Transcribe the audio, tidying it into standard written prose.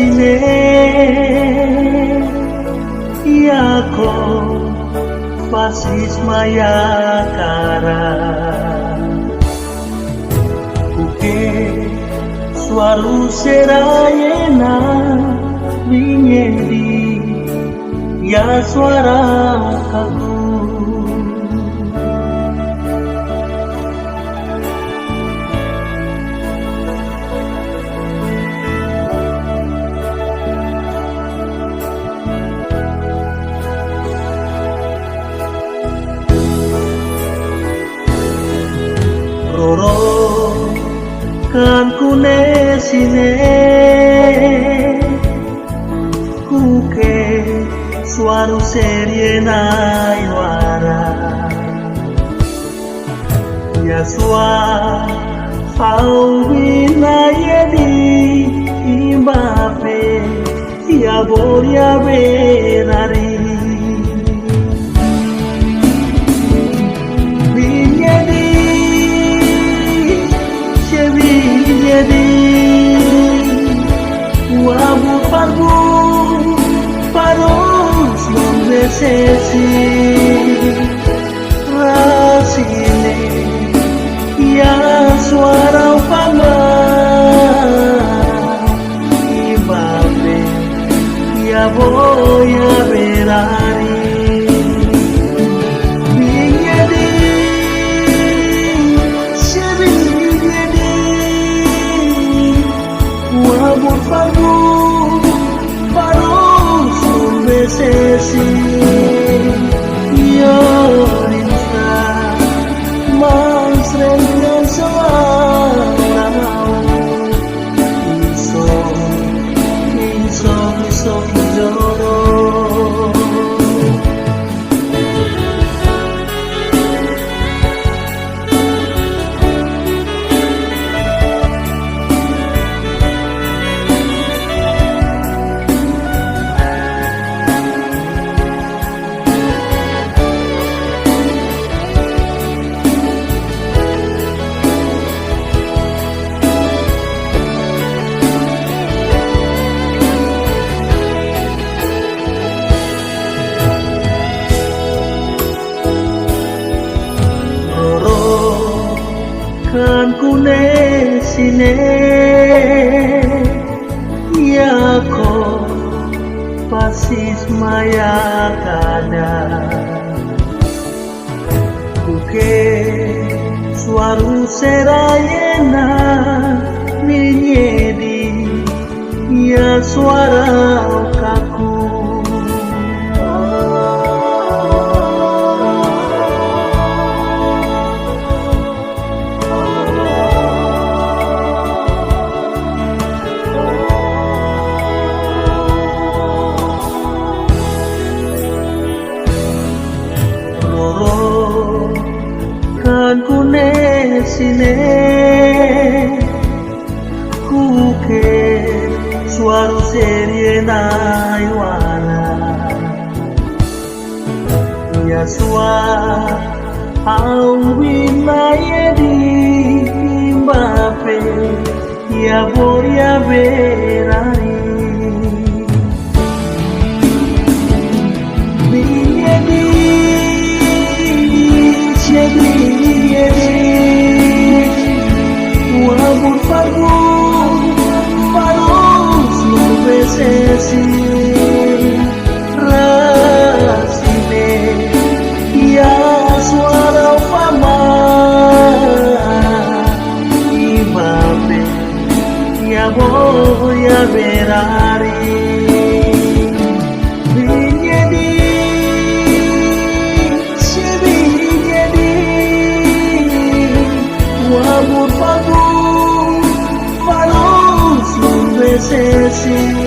sine Iako fasis maya kara Kuke suaru serayena Vinyedi ya suara kaku Roro kan kune sine Kuke suaru serie naiwara Ya sua Fauwina yedi Imbape Ya boria berari Wabu parbu paros non besesi rasine ya suara fama ibabe ya boya berari Amor parou, parou sobre esse e hoje está mais rendição isso que chorou. Kan kune sine Iako fasis maya kada Kuke suaru serayena Minyedi Ya suara kaku Kan kune sine Kuke suaru serie naiwara Ya sua Auwina yedi Imbape Ya boria berari Amor parou, parou não besesi rasine ya suara fama ibabe ya boya berari Amor parou, parou, não besesi